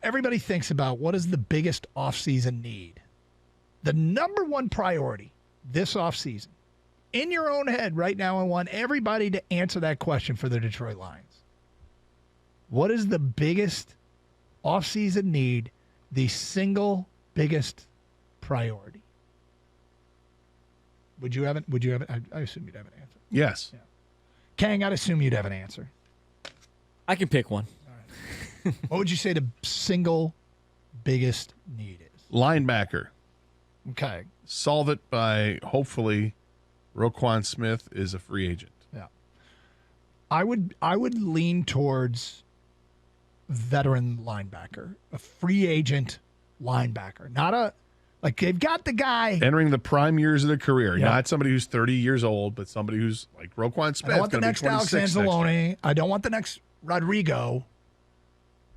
everybody thinks about what is the biggest offseason need. The number one priority this offseason, in your own head right now, I want everybody to answer that question for the Detroit Lions. What is the biggest offseason need, the single biggest priority? Would you have it? I assume you'd have an answer. Yes. Yeah. Kang, I'd assume you'd have an answer. I can pick one. All right. What would you say the single biggest need is? Linebacker. Okay. Solve it by, hopefully, Roquan Smith is a free agent. Yeah. I would lean towards veteran linebacker, a free agent linebacker. Not a, like they've got the guy. Entering the prime years of their career. Yeah. Not somebody who's 30 years old, but somebody who's like Roquan Smith. I don't want the gonna next be Alex 26 next year. Anzalone. I don't want the next Rodrigo.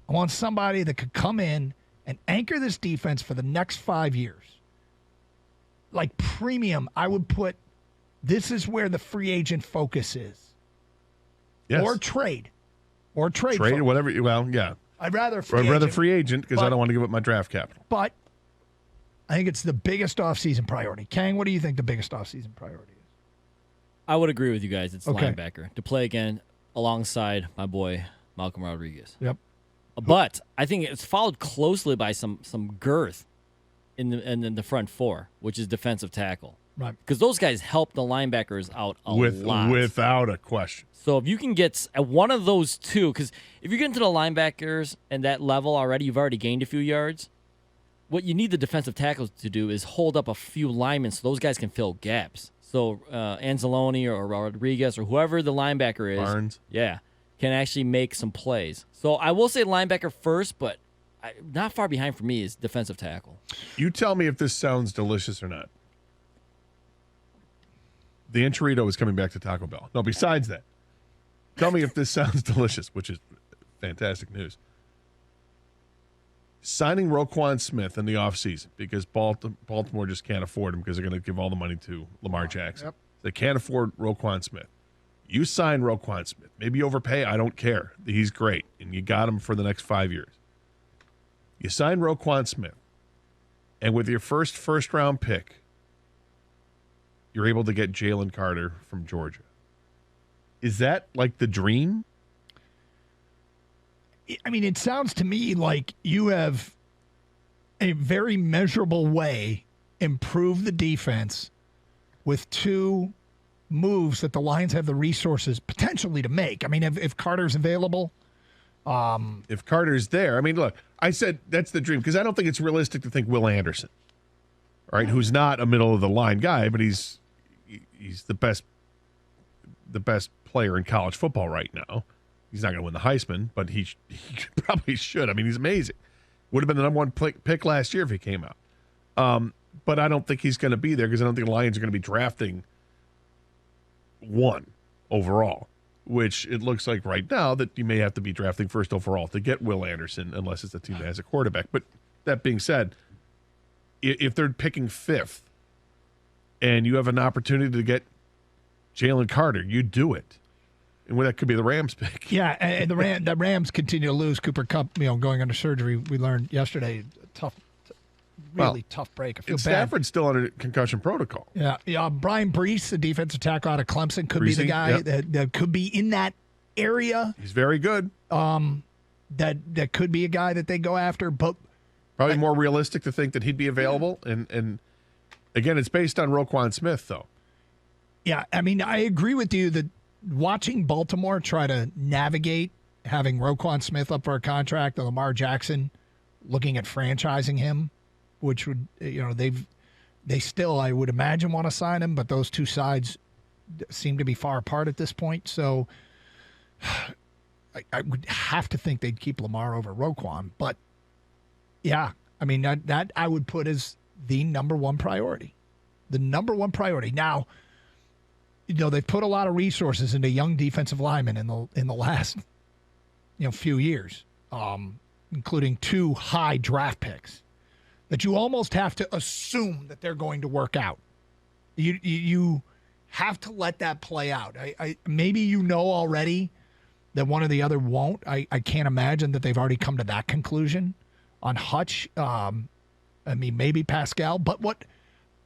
I want somebody that could come in and anchor this defense for the next 5 years. Like premium, I would put, this is where the free agent focus is. Yes. Or trade. Trade, focus. whatever. Well, yeah. I'd rather free agent because I don't want to give up my draft capital. But I think it's the biggest offseason priority. Kang, what do you think the biggest offseason priority is? I would agree with you guys. It's Okay. linebacker to play again alongside my boy Malcolm Rodriguez. Yep. But I think it's followed closely by some girth in the front four, which is defensive tackle. Right. Because those guys help the linebackers out a lot. Without a question. So if you can get one of those two, because if you get into the linebackers and that level already, you've already gained a few yards. What you need the defensive tackles to do is hold up a few linemen so those guys can fill gaps. So Anzalone or Rodriguez or whoever the linebacker is, Barnes. yeah, can actually make some plays. So I will say linebacker first, but not far behind for me is defensive tackle. You tell me if this sounds delicious or not. The Enchilada is coming back to Taco Bell. No, besides that, tell me if this sounds delicious, which is fantastic news. Signing Roquan Smith in the offseason because Baltimore just can't afford him because they're going to give all the money to Lamar Jackson. Yep. They can't afford Roquan Smith. You sign Roquan Smith. Maybe you overpay. I don't care. He's great, and you got him for the next 5 years. You sign Roquan Smith, and with your first-round pick, you're able to get Jalen Carter from Georgia. Is that like the dream? I mean, it sounds to me like you have a very measurable way improved the defense with two moves that the Lions have the resources potentially to make. I mean, if Carter's available. If Carter's there. I mean, look, I said that's the dream because I don't think it's realistic to think Will Anderson, all right, who's not a middle-of-the-line guy, but he's the best player in college football right now. He's not going to win the Heisman, but he probably should. I mean, he's amazing. Would have been the number one pick last year if he came out. But I don't think he's going to be there because I don't think the Lions are going to be drafting one overall, which it looks like right now that you may have to be drafting first overall to get Will Anderson unless it's a team that has a quarterback. But that being said, if they're picking fifth and you have an opportunity to get Jalen Carter, you do it. And that could be the Rams pick. Yeah, and the Rams continue to lose. Cooper Kupp, going under surgery. We learned yesterday, tough break. I feel bad. Stafford's still under concussion protocol. Yeah. Brian Brees, the defensive tackle out of Clemson, could be the Breesy, guy yep. that could be in that area. He's very good. That could be a guy that they go after, but Probably more realistic to think that he'd be available. And again, it's based on Roquan Smith, though. Yeah, I mean, I agree with you that watching Baltimore try to navigate having Roquan Smith up for a contract and Lamar Jackson looking at franchising him, which would, they still, I would imagine, want to sign him, but those two sides seem to be far apart at this point. So I would have to think they'd keep Lamar over Roquan. But, yeah, I mean, that I would put as the number one priority. The number one priority. Now, they've put a lot of resources into young defensive linemen in the last, few years, including 2 high draft picks that you almost have to assume that they're going to work out. You have to let that play out. Maybe already that one or the other won't. I can't imagine that they've already come to that conclusion. on Hutch. I mean, maybe Pascal, but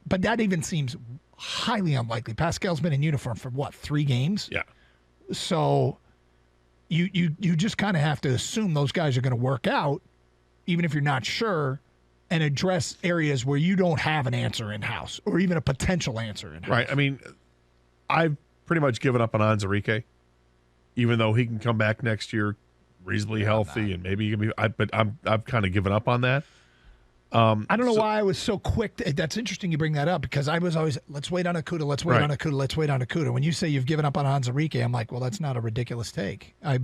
that even seems highly unlikely. Pascal's been in uniform for 3 games? Yeah. So you just kind of have to assume those guys are going to work out, even if you're not sure, and address areas where you don't have an answer in-house or even a potential answer in-house. Right. I mean, I've pretty much given up on Anzarike, even though he can come back next year reasonably healthy and maybe he can be. But I've kind of given up on that. I don't know why I was so quick. That's interesting you bring that up because I was always, let's wait on Akuta, let's wait on Akuta, let's wait on Akuta. When you say you've given up on Anzarike, I'm like, well, that's not a ridiculous take. I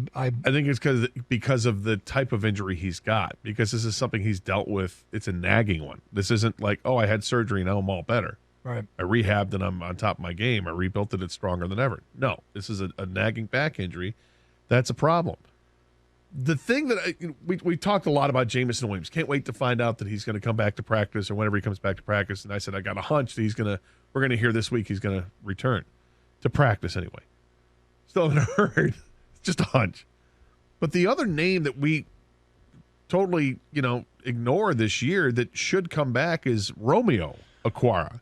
think it's because of the type of injury he's got, because this is something he's dealt with. It's a nagging one. This isn't like, oh, I had surgery, now I'm all better. Right. I rehabbed and I'm on top of my game. I rebuilt it, it's stronger than ever. No, this is a nagging back injury. That's a problem. The thing that we talked a lot about Jamison Williams. Can't wait to find out that he's going to come back to practice or whenever he comes back to practice. And I said, I got a hunch that we're going to hear this week he's going to return to practice anyway. Still haven't heard. It's just a hunch. But the other name that we totally, ignore this year that should come back is Romeo Okwara.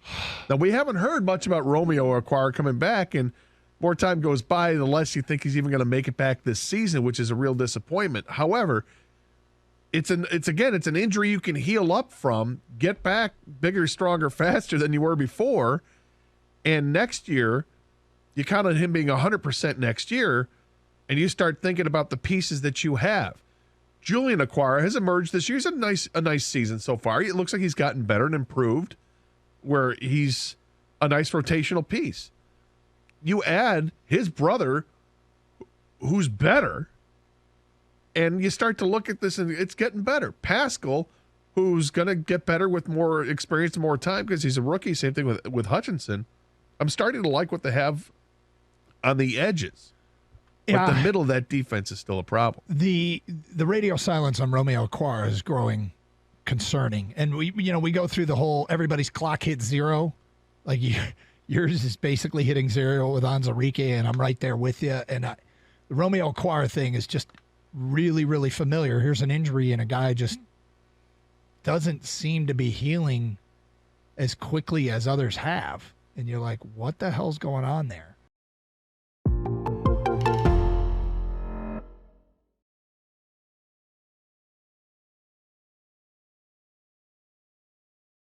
Now, we haven't heard much about Romeo Okwara coming back, and more time goes by, the less you think he's even going to make it back this season, which is a real disappointment. However, it's an injury you can heal up from, get back bigger, stronger, faster than you were before, and next year, you count on him being 100% next year, and you start thinking about the pieces that you have. Julian Okwara has emerged this year. He's a nice season so far. It looks like he's gotten better and improved, where he's a nice rotational piece. You add his brother, who's better, and you start to look at this, and it's getting better. Pascal, who's going to get better with more experience and more time because he's a rookie. Same thing with Hutchinson. I'm starting to like what they have on the edges. But the middle of that defense is still a problem. The radio silence on Romeo Okwara is growing concerning. And we go through the whole everybody's clock hit zero. Like yours is basically hitting zero with Anzarike, and I'm right there with you. And the Romeo Okwara thing is just really, really familiar. Here's an injury, and a guy just doesn't seem to be healing as quickly as others have. And you're like, what the hell's going on there?